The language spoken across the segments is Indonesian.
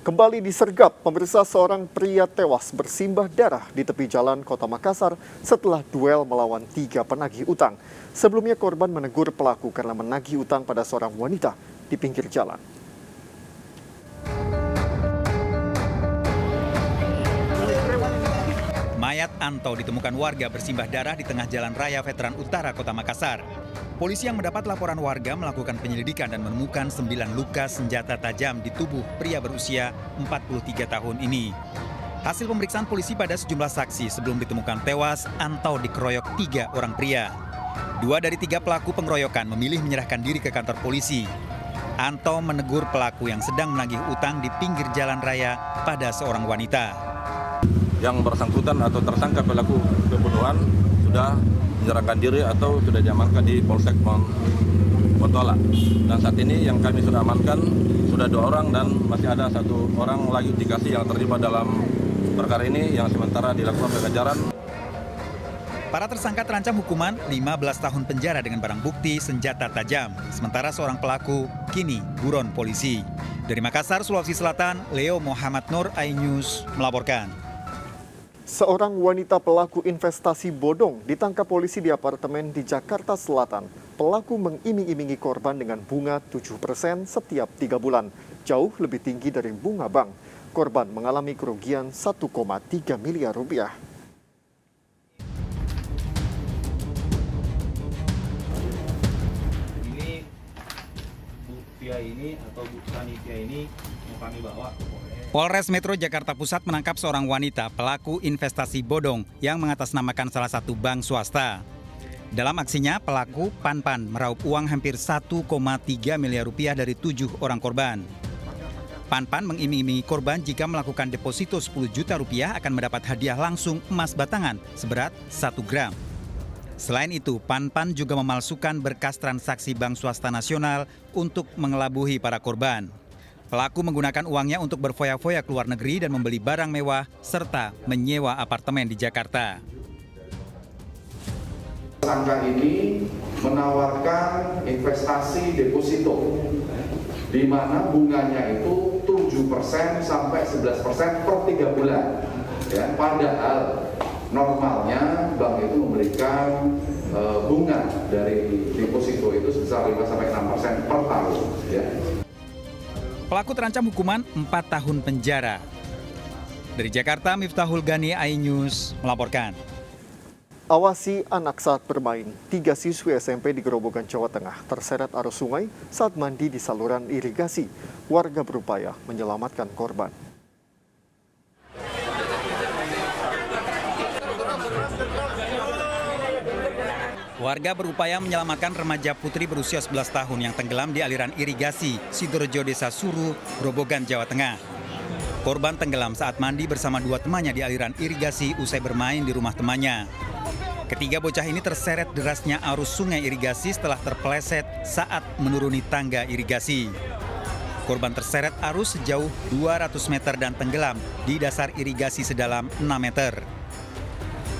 Kembali disergap, pemirsa, seorang pria tewas bersimbah darah di tepi jalan Kota Makassar setelah duel melawan 3 penagih utang. Sebelumnya korban menegur pelaku karena menagih utang pada seorang wanita di pinggir jalan. Mayat Anto ditemukan warga bersimbah darah di tengah jalan raya Veteran Utara, Kota Makassar. Polisi yang mendapat laporan warga melakukan penyelidikan dan menemukan 9 luka senjata tajam di tubuh pria berusia 43 tahun ini. Hasil pemeriksaan polisi pada sejumlah saksi sebelum ditemukan tewas, Anto dikeroyok 3 orang pria. 2 dari 3 pelaku pengeroyokan memilih menyerahkan diri ke kantor polisi. Anto menegur pelaku yang sedang menagih utang di pinggir jalan raya pada seorang wanita. Yang bersangkutan atau tersangka pelaku pembunuhan sudah menyerahkan diri atau sudah diamankan di Polsek Montola. Dan saat ini yang kami sudah amankan sudah 2 orang dan masih ada 1 orang lagi indikasi yang terlibat dalam perkara ini yang sementara dilakukan pengejaran. Para tersangka terancam hukuman 15 tahun penjara dengan barang bukti senjata tajam. Sementara seorang pelaku kini buron polisi. Dari Makassar, Sulawesi Selatan, Leo Muhammad Nur, iNews melaporkan. Seorang wanita pelaku investasi bodong ditangkap polisi di apartemen di Jakarta Selatan. Pelaku mengiming-imingi korban dengan bunga 7% setiap 3 bulan, jauh lebih tinggi dari bunga bank. Korban mengalami kerugian 1,3 miliar rupiah. Ini Bu Tia ini atau Bu Sanivia ini mau kami bawa ke Polres. Polres Metro Jakarta Pusat menangkap seorang wanita pelaku investasi bodong yang mengatasnamakan salah satu bank swasta. Dalam aksinya, pelaku Pan-Pan meraup uang hampir 1,3 miliar rupiah dari 7 orang korban. Pan-Pan mengiming-imingi korban jika melakukan deposito 10 juta rupiah akan mendapat hadiah langsung emas batangan seberat 1 gram. Selain itu, Pan-Pan juga memalsukan berkas transaksi bank swasta nasional untuk mengelabuhi para korban. Pelaku menggunakan uangnya untuk berfoya-foya ke luar negeri dan membeli barang mewah serta menyewa apartemen di Jakarta. Tersangka ini menawarkan investasi deposito di mana bunganya itu 7% sampai 11% per 3 bulan. Ya, padahal normalnya bank itu memberikan bunga dari deposito itu sebesar 5 sampai 6% per tahun. Ya. Pelaku terancam hukuman 4 tahun penjara. Dari Jakarta, Miftahul Gani, iNews melaporkan. Awasi anak saat bermain. 3 siswi SMP di Grobogan, Jawa Tengah terseret arus sungai saat mandi di saluran irigasi. Warga berupaya menyelamatkan korban. Warga berupaya menyelamatkan remaja putri berusia 11 tahun yang tenggelam di aliran irigasi Sidorejo, Desa Suru, Grobogan, Jawa Tengah. Korban tenggelam saat mandi bersama 2 temannya di aliran irigasi usai bermain di rumah temannya. Ketiga bocah ini terseret derasnya arus sungai irigasi setelah terpeleset saat menuruni tangga irigasi. Korban terseret arus sejauh 200 meter dan tenggelam di dasar irigasi sedalam 6 meter.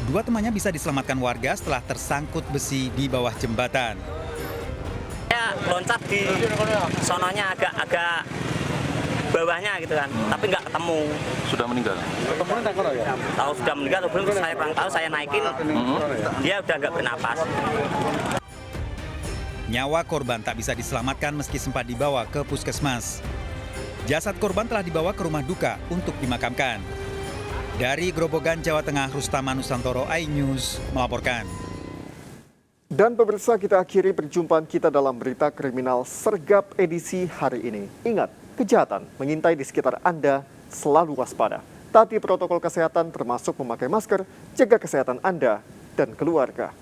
2 temannya bisa diselamatkan warga setelah tersangkut besi di bawah jembatan. Ya loncat di sononya agak bawahnya gitu kan, tapi nggak ketemu. Sudah meninggal? Tahu sudah meninggal atau belum saya kurang tahu, saya naikin, dia udah nggak bernapas. Nyawa korban tak bisa diselamatkan meski sempat dibawa ke puskesmas. Jasad korban telah dibawa ke rumah duka untuk dimakamkan. Dari Grobogan, Jawa Tengah, Rustama Nusantoro, iNews melaporkan. Dan pemirsa, kita akhiri perjumpaan kita dalam berita kriminal sergap edisi hari ini. Ingat, kejahatan mengintai di sekitar Anda, selalu waspada. Taati protokol kesehatan termasuk memakai masker, jaga kesehatan Anda dan keluarga.